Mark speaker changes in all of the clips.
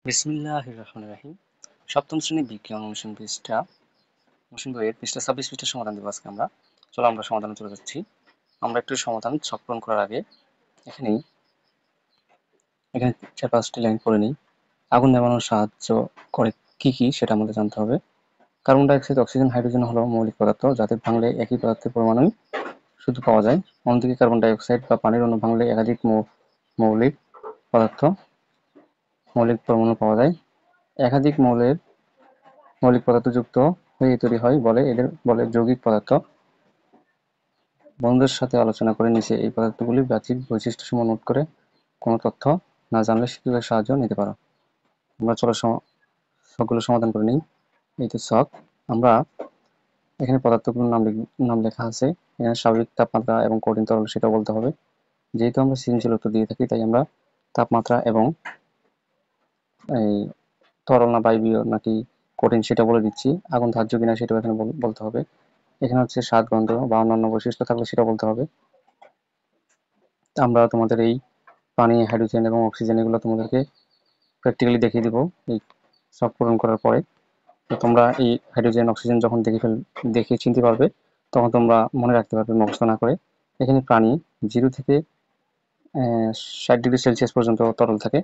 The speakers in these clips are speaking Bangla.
Speaker 1: বিসমিল্লাহির রহমানির রহিম। সপ্তম শ্রেণীর বিজ্ঞান অনুশীলন বইয়ের পৃষ্ঠা 26 পৃষ্ঠার সমাধান দেবো আজকে আমরা। চলো আমরা সমাধানে চলে যাচ্ছি। আমরা একটু সমাধান ছক পূরণ করার আগে এখানেই এখানে 4-5টি লাইন পড়ে নিই। আগুন নেভানোর সাহায্য করে কি কি সেটা আমাদের জানতে হবে। Carbon die oxide, oxygen, hydrogen হলো মৌলিক পদার্থ যাদের ভাঙলে একই পদার্থের পরমাণুই শুধু পাওয়া যায়। অন্যদিকে কার্বন ডাই অক্সাইড বা পানির অণু ভাঙলে একাধিক মৌলিক পদার্থ মৌলিক পরমাণু পাওয়া যায়। একাধিক মৌলিক পদার্থ যুক্ত হয়ে তৈরি হয় বলে এদের বলে যৌগিক পদার্থ। বন্ধুদের সাথে আলোচনা করে নিচে এই পদার্থগুলির বাহ্যিক বৈশিষ্ট্যসমূহ নোট করে কোনো তথ্য না জানলে শিক্ষকের সাহায্য নিতে পারো। আমরা চলো সবগুলো সমাধান করে নিই। এই তো ছক। আমরা এখানে পদার্থগুলোর নাম লেখা আছে। এখানে স্বাভাবিক তাপমাত্রা এবং কঠিন তরল সেটা বলতে হবে। যেহেতু আমরা সৃজনশীল উত্তর দিয়ে থাকি তাই আমরা তাপমাত্রা এবং এই তরল না বায়বীয় নাকি কঠিন সেটা বলে দিচ্ছি। আগুন ধার্য কিনা সেটাও এখানে বলতে হবে। এখানে হচ্ছে স্বাদ, গন্ধ বা অন্যান্য বৈশিষ্ট্য থাকলে সেটা বলতে হবে। আমরা তোমাদের এই পানি, হাইড্রোজেন এবং অক্সিজেন এগুলো তোমাদেরকে প্র্যাকটিক্যালি দেখিয়ে দিব এই সব পূরণ করার পরে। তো তোমরা এই হাইড্রোজেন, অক্সিজেন যখন দেখে চিনতে পারবে তখন তোমরা মনে রাখতে পারবে মুখস্থ না করে। এখানে পানি 0 থেকে 60°C পর্যন্ত তরল থাকে।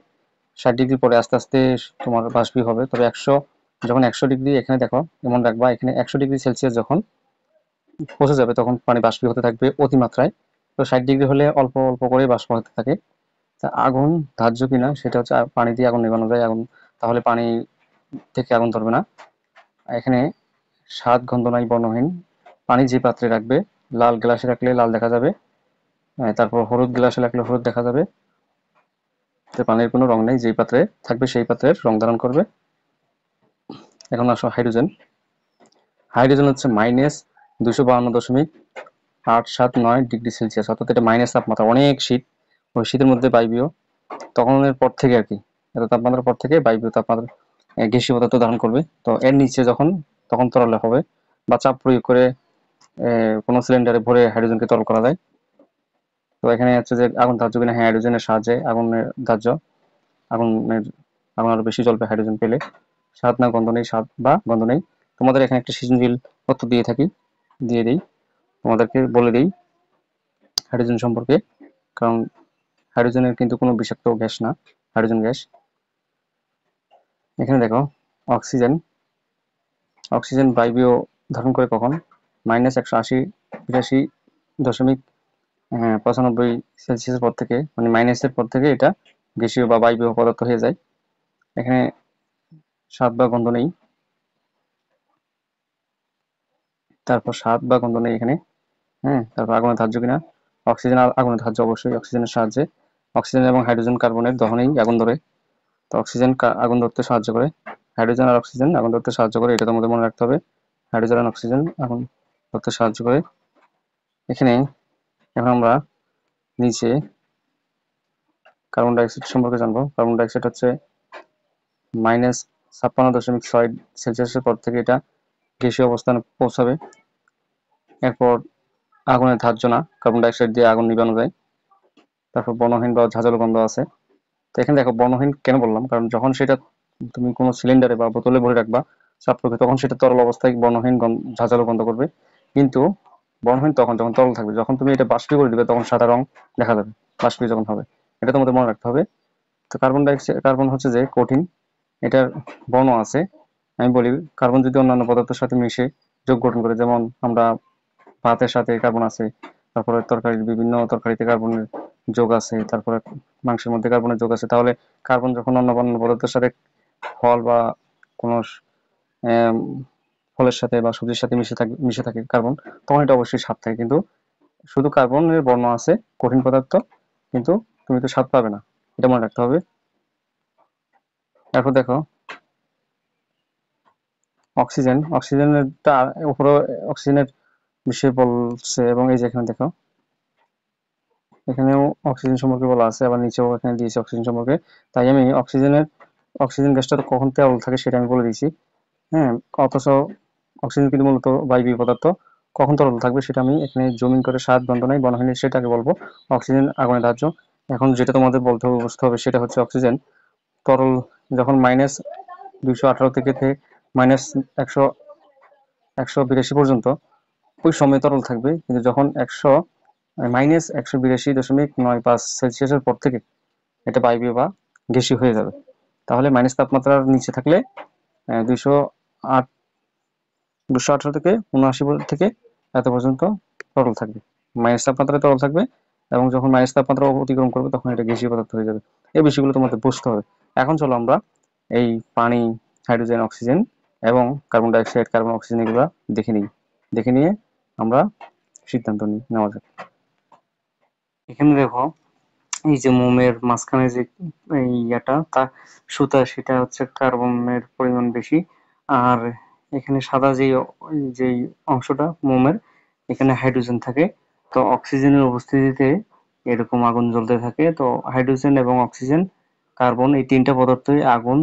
Speaker 1: 60° পরে আস্তে আস্তে তোমার বাষ্পীয় হবে। তবে যখন 100°, এখানে দেখো এমন রাখবা, এখানে 100°C যখন পৌঁছে যাবে তখন পানি বাষ্পীয় হতে থাকবে অতিমাত্রায়। তো 60° হলে অল্প অল্প করে বাষ্প হতে থাকে। তা আগুন ধার্য কিনা সেটা হচ্ছে পানি দিয়ে আগুন নেভানো যায়। আগুন তাহলে পানি থেকে আগুন ধরবে না। এখানে স্বাদ, গন্ধ নাই, বর্ণহীন। পানি যে পাত্রে রাখবে, লাল গ্লাসে রাখলে লাল দেখা যাবে, তারপর হলুদ গ্লাসে রাখলে হলুদ দেখা যাবে। তো পানির কোনো রং নেই, যেই পাত্রে থাকবে সেই পাত্রের রং ধারণ করবে। এখন আসো হাইড্রোজেন। হাইড্রোজেন হচ্ছে -252.879°C, অর্থাৎ এটা মাইনাস তাপমাত্রা, অনেক শীত। ওই শীতের মধ্যে বায়বীয় তখনের পর থেকে আর কি, এত তাপমাত্রার পর থেকে বায়বীয় তাপমাত্রা গ্যাসীয় পদার্থ ধারণ করবে। তো এর নিচে তখন তরলে হবে বা চাপ প্রয়োগ করে কোনো সিলিন্ডারে ভরে হাইড্রোজেনকে তরল করা যায়। তো এখানে হচ্ছে যে আগুন ধার্য কিনা, হ্যাঁ হাইড্রোজেনের সাহায্যে আগুনের ধার্য। আগুন আরো বেশি জ্বলবে হাইড্রোজেন পেলে। স্বাদ না গন্ধ নেই, স্বাদ বা গন্ধ নেই। তোমাদের এখানে একটা সৃজনশীল তথ্য দিয়ে দিই, তোমাদেরকে বলে দিই হাইড্রোজেন সম্পর্কে। কারণ হাইড্রোজেনের কিন্তু কোনো বিষাক্ত গ্যাস না, হাইড্রোজেন গ্যাস। এখানে দেখো অক্সিজেন বায়বীয় ধারণ করে কখন? -180-85.95°C পর থেকে, মানে মাইনাসের পর থেকে এটা গ্যাসীয় বা বায়বীয় পদার্থ হয়ে যায়। এখানে স্বাদ বা গন্ধ নেই, তারপর স্বাদ বা গন্ধ নেই এখানে। তারপর আগুনে ধার্য কিনা, অক্সিজেন আগুনে ধার্য অবশ্যই। অক্সিজেনের সাহায্যে অক্সিজেন এবং হাইড্রোজেন কার্বনের দহনেই আগুন ধরে। তো অক্সিজেন আগুন ধরতে সাহায্য করে, হাইড্রোজেন আর অক্সিজেন আগুন ধরতে সাহায্য করে, এটা তোমাদের মনে রাখতে হবে। হাইড্রোজেন আর অক্সিজেন আগুন ধরতে সাহায্য করে। এখানে এখন আমরা নিচে কার্বন ডাইঅক্সাইড সম্পর্কে জানবো। কার্বন ডাইঅক্সাইড হচ্ছে -56.6°C পর থেকে এটা গ্যাসীয় অবস্থানে পৌঁছাবে। এরপর আগুনের ধার্য না, কার্বন ডাইঅক্সাইড দিয়ে আগুন নিভানো যায়। তারপর বর্ণহীন বা ঝাঁঝালো গন্ধ আছে। তো এখানে দেখো বর্ণহীন কেন বললাম, কারণ যখন সেটা তুমি কোনো সিলিন্ডারে বা বোতলে ভরে রাখবা চাপ প্রয়োগে, তখন সেটা তরল অবস্থায় বর্ণহীন ঝাঁঝালো গন্ধ করবে। কিন্তু বর্ণহীন তখন যখন তরল থাকবে, যখন তুমি এটা বাষ্পীয় করে দিবে তখন সাদা রং দেখা যাবে, বাষ্পীয় যখন হবে। এটা তোমাদের মনে রাখতে হবে। তো কার্বন হচ্ছে যে কঠিন, এটার বর্ণ আছে। আমি বলি, কার্বন যদি অন্যান্য পদার্থের সাথে মিশে যোগ গঠন করে, যেমন আমরা ভাতের সাথে কার্বন আছে, তারপরে বিভিন্ন তরকারিতে কার্বনের যোগ আছে, তারপরে মাংসের মধ্যে কার্বনের যোগ আছে, তাহলে কার্বন যখন অন্য পদার্থের সাথে ফল বা কোনো ফলের সাথে বা সবজির সাথে মিশে থাকে কার্বন, তখন এটা অবশ্যই স্বাদ থাকে। কিন্তু শুধু কার্বনের বর্ণ আছে কঠিন পদার্থ, কিন্তু তুমি তো স্বাদ পাবে না, এটা মনে রাখতে হবে। এরপর দেখো অক্সিজেনের উপরে অক্সিজেনের বিষয়ে বলছে, এবং এই যে এখানে দেখো এখানেও অক্সিজেন সম্পর্কে বলা আছে, আবার নিচেও এখানে দিয়েছে অক্সিজেন সম্পর্কে। তাই আমি অক্সিজেন গ্যাসটা তো কখন তরল থাকে সেটা আমি বলে দিয়েছি। অথচ অক্সিজেন কিন্তু মূলত বায়বীয় পদার্থ, কখন তরল থাকবে সেটা আমি এখানে জমিন করে স্বাদ, গন্ধ নাই, বর্ণহীন সেটাকে বলবো। অক্সিজেন আগুনে ধার্য। এখন যেটা তোমাদের বলতে হবে, বুঝতে হবে, সেটা হচ্ছে অক্সিজেন তরল যখন -218 থেকে মাইনাস 182 পর্যন্ত ওই সময় তরল থাকবে, কিন্তু যখন -182.95 সেলসিয়াসের পর থেকে এটা বায়বীয় বা গ্যাসীয় হয়ে যাবে। তাহলে মাইনাস তাপমাত্রার নিচে থাকলে 218 থেকে 79 থেকে এত পর্যন্ত তরল থাকবে, মাইনাস তাপমাত্রায় তরল থাকবে, এবং যখন মাইনাস তাপমাত্রা অতিক্রম করবে তখন এটা গ্যাসীয় পদার্থ হয়ে যাবে। এই বিষয়গুলো তোমাদের বুঝতে হবে। এখন চলো আমরা এই পানি, হাইড্রোজেন, অক্সিজেন এবং কার্বন ডাইঅক্সাইড, কার্বন, অক্সিজেন এগুলো দেখে নিয়ে আমরা সিদ্ধান্ত নেওয়া যাক। এখানে দেখো এই যে মোমের মাঝখানে যে ইয়াটা তা সুতা, সেটা হচ্ছে কার্বনের পরিমাণ বেশি, আর এখানে সাদা যেই অংশটা মোমের, এখানে হাইড্রোজেন থাকে। তো অক্সিজেনের উপস্থিতিতে এরকম আগুন জ্বলতে থাকে। তো হাইড্রোজেন এবং অক্সিজেন, কার্বন, এই তিনটা পদার্থই আগুন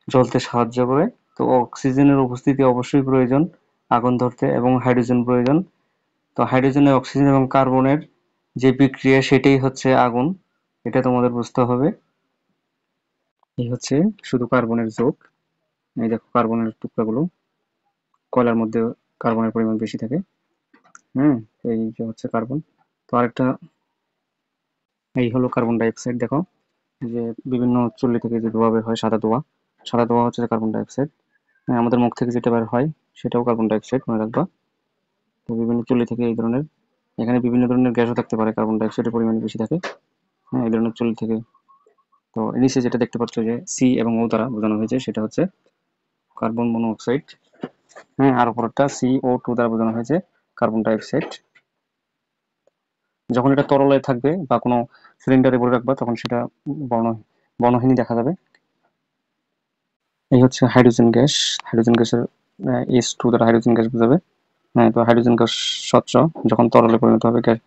Speaker 1: জ্বলতে সাহায্য করে। তো অক্সিজেনের উপস্থিতি অবশ্যই প্রয়োজন আগুন ধরতে, এবং হাইড্রোজেন প্রয়োজন। তো হাইড্রোজেন, অক্সিজেন এবং কার্বনের যে বিক্রিয়া, সেটাই হচ্ছে আগুন, এটা তোমাদের বুঝতে হবে। এই হচ্ছে শুধু কার্বনের যোগ। এই দেখো কার্বনের টুকরাগুলো, কয়লার মধ্যে কার্বনের পরিমাণ বেশি থাকে। এই যে হচ্ছে কার্বন। তো আরেকটা, এই হলো কার্বন ডাইঅক্সাইড। দেখো যে বিভিন্ন চুল্লি থেকে যে ধোঁয়া বের হয়, সাদা ধোঁয়া হচ্ছে কার্বন ডাইঅক্সাইড। আমাদের মুখ থেকে যেটা বের হয় সেটাও কার্বন ডাইঅক্সাইড, মনে রাখবা। তো বিভিন্ন চুল্লি থেকে এই ধরনের, এখানে বিভিন্ন ধরনের গ্যাসও থাকতে পারে, কার্বন ডাইঅক্সাইডের পরিমাণ বেশি থাকে এই ধরনের চুল্লি থেকে। তো নিচে যেটা দেখতে পাচ্ছ যে সি এবং ও দ্বারা বোঝানো হয়েছে, সেটা হচ্ছে কার্বন মনোঅক্সাইড। আর উপরটা CO2 দ্বারা বোঝানো হয়েছে কার্বন ডাইঅক্সাইড। যখন এটা তরলে থাকবে বা কোনো সিলিন্ডারে ভরে রাখবা, তখন সেটা বর্ণহীন দেখা যাবে। এই হচ্ছে হাইড্রোজেন গ্যাস। হাইড্রোজেন গ্যাসের H2 দ্বারা হাইড্রোজেন গ্যাস বোঝাবে। তো হাইড্রোজেন গ্যাস স্বচ্ছ, যখন তরলে পরিণত হবে গ্যাস,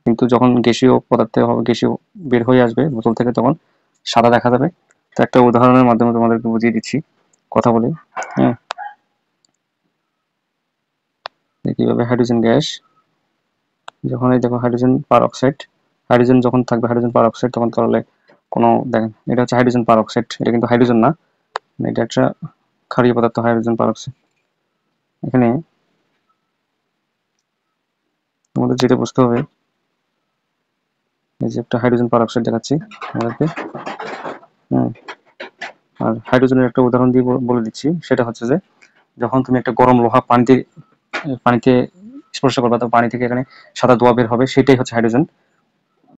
Speaker 1: কিন্তু যখন গ্যাসীয় পদার্থে হবে, গ্যাসীয় বের হয়ে আসবে বোতল থেকে, তখন সাদা দেখা যাবে। তো একটা উদাহরণের মাধ্যমে তোমাদেরকে বুঝিয়ে দিচ্ছি কথা বলে। কিভাবে হাইড্রোজেন গ্যাস, যখন এই দেখো হাইড্রোজেন পার অক্সাইড, হাইড্রোজেন যখন থাকবে, হাইড্রোজেন পার অক্সাইড, তখন তরলে কোনো, দেখেন এটা হচ্ছে হাইড্রোজেন পার অক্সাইড, এটা কিন্তু হাইড্রোজেন না, এটা একটা ক্ষারীয় পদার্থ, হাইড্রোজেন পার অক্সাইড। এখানে তোমাদের যেটা বুঝতে হবে, এই যে একটা হাইড্রোজেন পার অক্সাইড দেখাচ্ছি আমাদেরকে। আর হাইড্রোজেনের একটা উদাহরণ দিয়ে বলে দিচ্ছি, সেটা হচ্ছে যে যখন তুমি একটা গরম লোহা পানিতে স্পর্শ করবা, তো পানি থেকে এখানে সাদা ধোঁয়া বের হবে, সেটাই হচ্ছে হাইড্রোজেন।